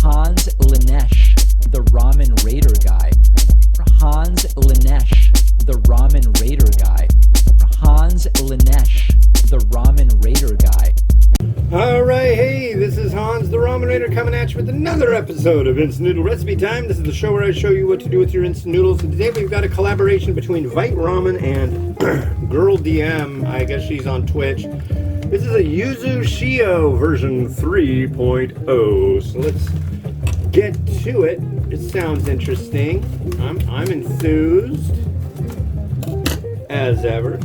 Hans Lanesh, the Ramen Raider guy. Hans Lanesh, the Ramen Raider guy. Hans Lanesh, the Ramen Raider guy. Alright, hey, this is Hans the Ramen Raider coming at you with another episode of Instant Noodle Recipe Time. This is the show where I show you what to do with your instant noodles. And today we've got a collaboration between Vite Ramen and Girl DM. I guess she's on Twitch. This is a Yuzu Shoyu version 3.0. So let's get to it. It sounds interesting. I'm enthused, as ever.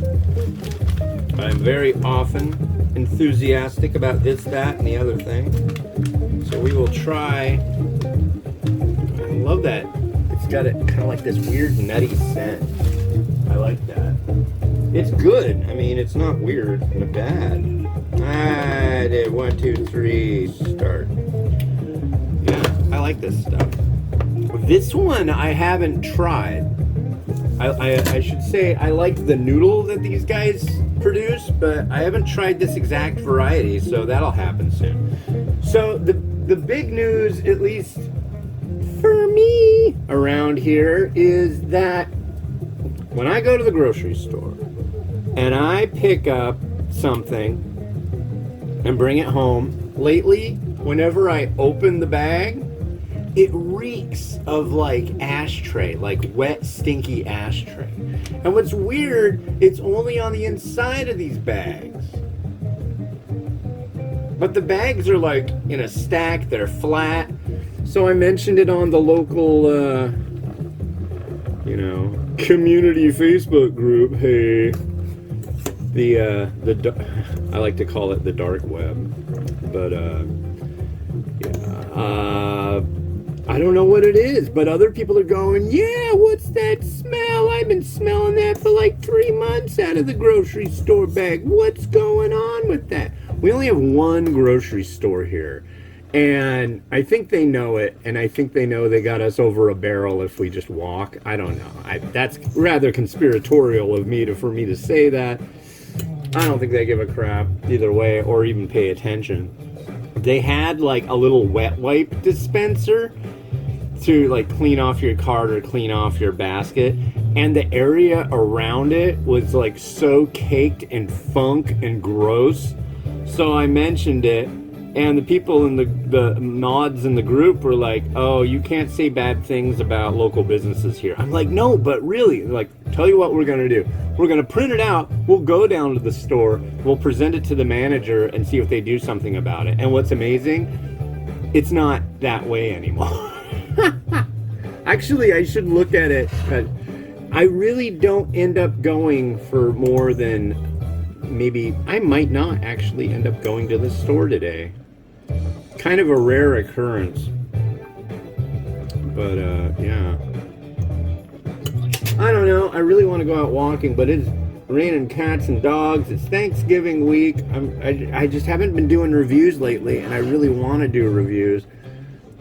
I'm very often enthusiastic about this, that, and the other thing. So we will try. I love that. It's got kind of like this weird nutty scent. I like that. It's good. I mean, it's not weird and bad. I did 1, 2, 3, start. Yeah, I like this stuff. This one I haven't tried. I should say I like the noodle that these guys produce, but I haven't tried this exact variety, so that'll happen soon. So the big news, at least for me around here, is that when I go to the grocery store and I pick up something and bring it home, lately, whenever I open the bag, it reeks of like ashtray, like wet, stinky ashtray. And what's weird, it's only on the inside of these bags. But the bags are like in a stack, they're flat. So I mentioned it on the local, community Facebook group. Hey, I like to call it the dark web. But, I don't know what it is, but other people are going, yeah, what's that smell? I've been smelling that for like 3 months out of the grocery store bag. What's going on with that? We only have one grocery store here, and I think they know it, and I think they know they got us over a barrel if we just walk. I don't know. That's rather conspiratorial of me for me to say that. I don't think they give a crap either way or even pay attention. They had like a little wet wipe dispenser to like clean off your cart or clean off your basket, and the area around it was like so caked in funk and gross. So I mentioned it, and the people in the mods in the group were like, oh, you can't say bad things about local businesses here. I'm like, no, but really, like, tell you what we're gonna do. We're gonna print it out, we'll go down to the store, we'll present it to the manager and see if they do something about it. And what's amazing, it's not that way anymore. Actually, I should look at it, but I really don't end up going for more than maybe, I might not actually end up going to the store today. Kind of a rare occurrence. But, yeah. I don't know. I really want to go out walking, but it's raining cats and dogs. It's Thanksgiving week. I just haven't been doing reviews lately, and I really want to do reviews.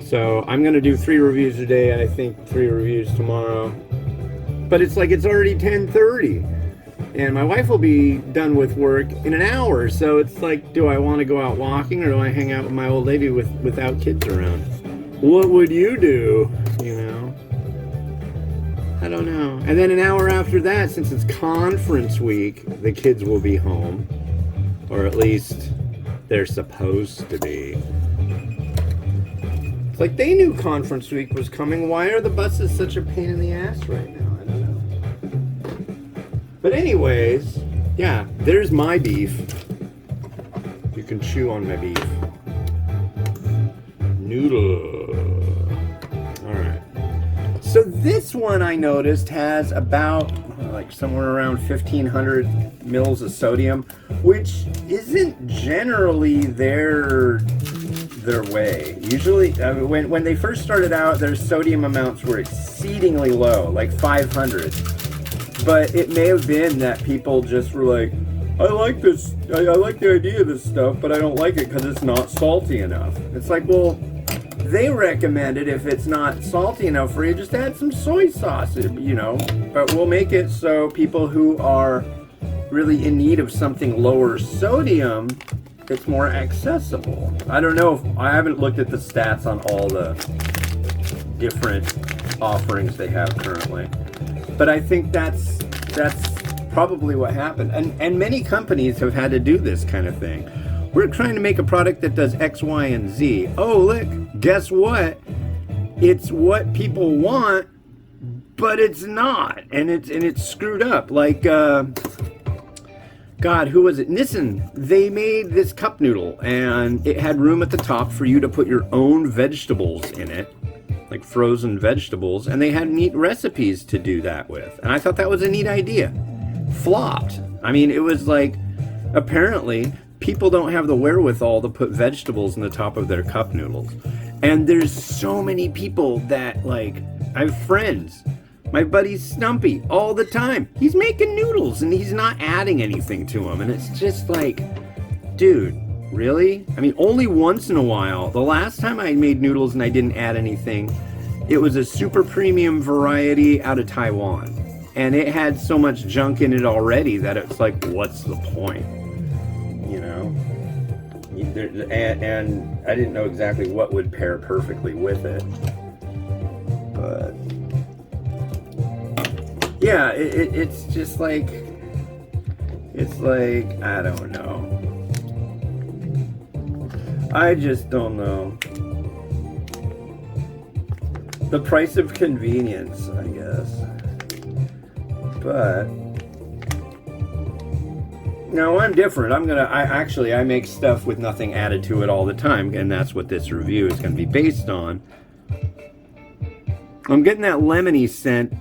So I'm going to do 3 reviews today, and I think 3 reviews tomorrow. But it's like it's already 10:30, and my wife will be done with work in an hour. So it's like, do I want to go out walking, or do I hang out with my old lady without kids around? What would you do, you know? I don't know. And then an hour after that, since it's conference week, the kids will be home. Or at least they're supposed to be. It's like they knew conference week was coming. Why are the buses such a pain in the ass right now? I don't know. But anyways, yeah, there's my beef. You can chew on my beef. Noodle. Alright. So this one I noticed has about like somewhere around 1,500 mils of sodium, which isn't generally their way. Usually, when they first started out, their sodium amounts were exceedingly low, like 500. But it may have been that people just were like, I like this, I like the idea of this stuff, but I don't like it because it's not salty enough. It's like, well, they recommend it if it's not salty enough for you, just add some soy sauce, you know. But we'll make it so people who are really in need of something lower sodium it's more accessible. I don't know if I haven't looked at the stats on all the different offerings they have currently, but I think that's probably what happened. And many companies have had to do this kind of thing. We're trying to make a product that does X, Y, and Z. Oh, look, guess what? It's what people want, but it's not, and it's screwed up. Like, God, who was it? Nissan. They made this cup noodle, and it had room at the top for you to put your own vegetables in it, like frozen vegetables, and they had neat recipes to do that with. And I thought that was a neat idea. Flopped. I mean, it was like, apparently, people don't have the wherewithal to put vegetables in the top of their cup noodles. And there's so many people that, like, I have friends. My buddy Stumpy, all the time. He's making noodles and he's not adding anything to them. And it's just like, dude, really? I mean, only once in a while. The last time I made noodles and I didn't add anything, it was a super premium variety out of Taiwan. And it had so much junk in it already that it's like, what's the point? You know? And I didn't know exactly what would pair perfectly with it. But yeah, it's just like, it's like, I don't know. I just don't know. The price of convenience, I guess. But no, I'm different. I make stuff with nothing added to it all the time, and that's what this review is going to be based on. I'm getting that lemony scent,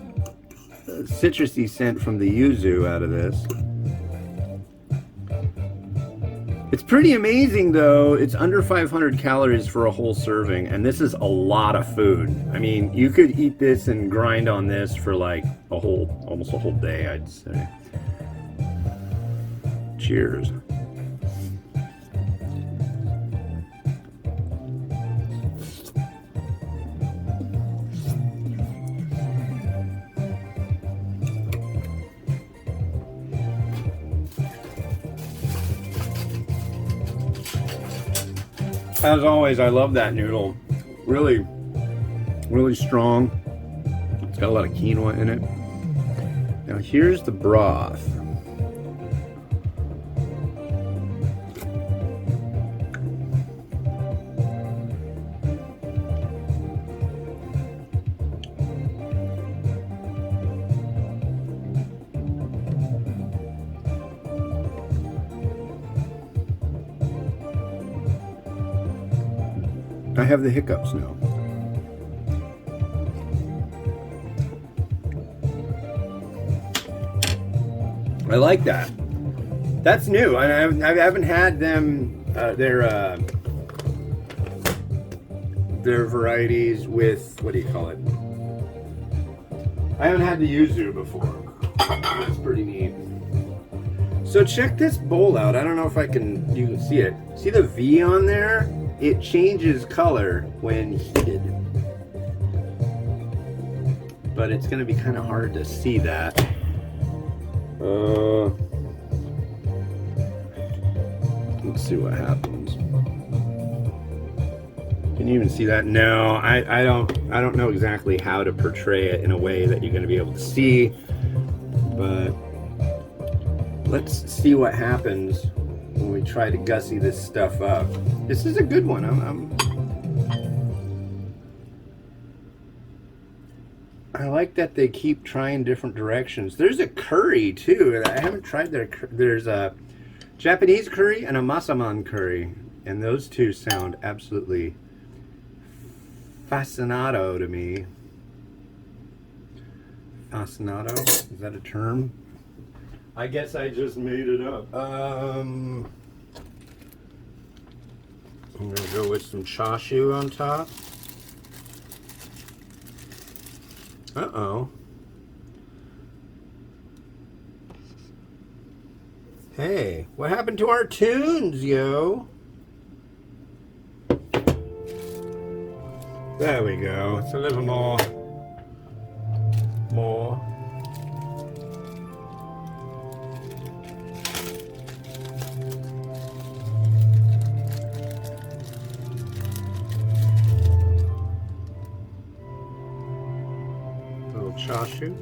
citrusy scent from the Yuzu out of this. It's pretty amazing though. It's under 500 calories for a whole serving, and this is a lot of food. I mean, you could eat this and grind on this for like almost a whole day, I'd say. Cheers. As always, I love that noodle. Really, really strong. It's got a lot of quinoa in it. Now here's the broth. I have the hiccups now. I like that. That's new. I haven't had them their varieties with, what do you call it? I haven't had the Yuzu before. That's pretty neat. So check this bowl out. I don't know if you can see it. See the V on there? It changes color when heated, but it's going to be kind of hard to see that. Let's see what happens. Can you even see that? No, I don't know exactly how to portray it in a way that you're going to be able to see, but let's see what happens when we try to gussy this stuff up. This is a good one. I like that they keep trying different directions. There's a curry too. I haven't tried there's a Japanese curry and a Masaman curry, and those two sound absolutely fascinato to me. Fascinato? Is that a term? I guess I just made it up. I'm gonna go with some Shoyu on top. Uh-oh. Hey, what happened to our tunes, yo? There we go. It's a little more. little chashu.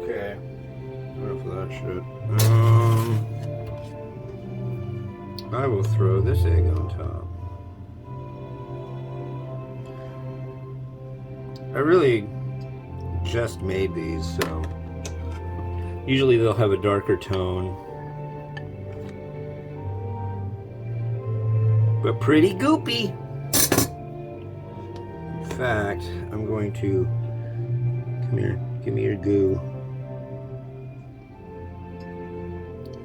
Okay. Enough of that shit. I will throw this egg on top. I really just made these, so usually they'll have a darker tone, but pretty goopy. In fact, I'm going to, come here, give me your goo.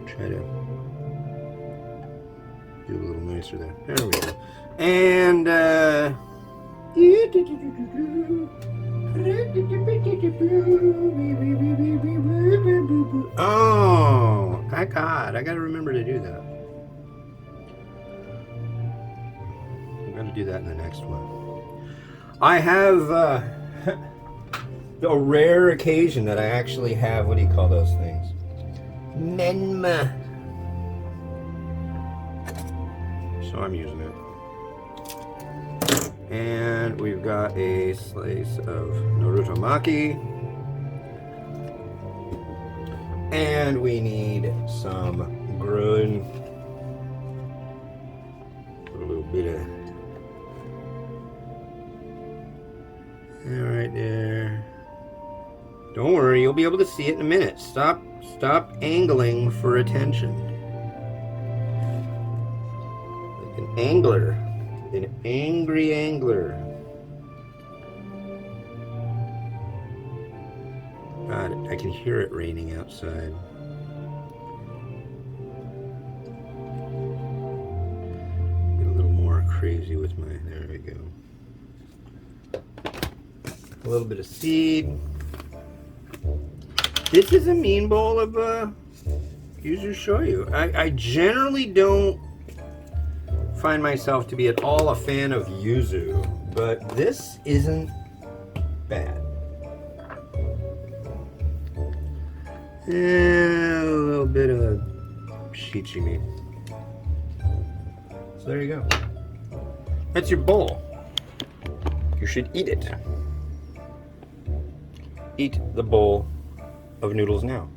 Try to do a little nicer there. There we go. And oh, I gotta remember to do that. I'm gonna do that in the next one. I have the rare occasion that I actually have, what do you call those things? Menma. So I'm using it. And we've got a slice of Narutomaki. And we need some gruen. Put a little bit of right there. Don't worry, you'll be able to see it in a minute. Stop angling for attention. Like an angler. An angry angler. God, I can hear it raining outside. Get a little more crazy with my, there we go. A little bit of seed. This is a mean bowl of Yuzu Shoyu. I generally don't find myself to be at all a fan of Yuzu, but this isn't bad. And a little bit of shichimi. So there you go. That's your bowl. You should eat it. Eat the bowl of noodles now.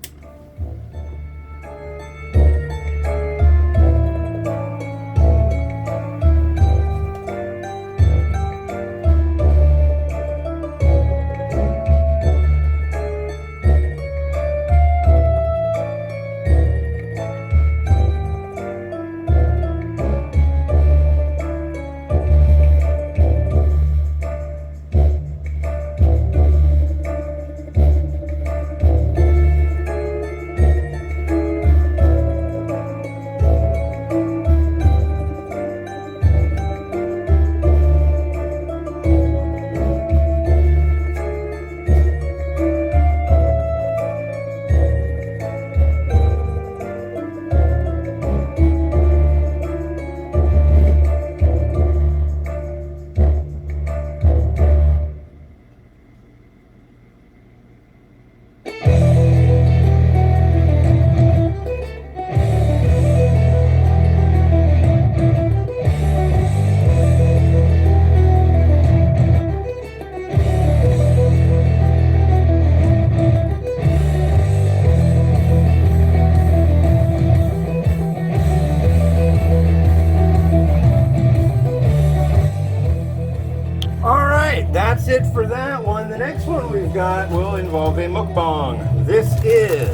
That's it for that one. The next one we've got will involve a mukbang. This is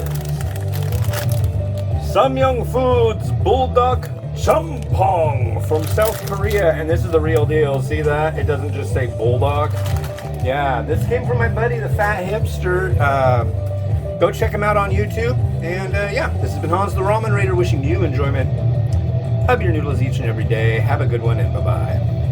Samyang Foods Bulldog Champong from South Korea, and this is the real deal. See that? It doesn't just say Bulldog. Yeah, this came from my buddy, the Fat Hipster. Go check him out on YouTube. And yeah, this has been Hans the Ramen Raider wishing you enjoyment of your noodles each and every day. Have a good one, and bye-bye.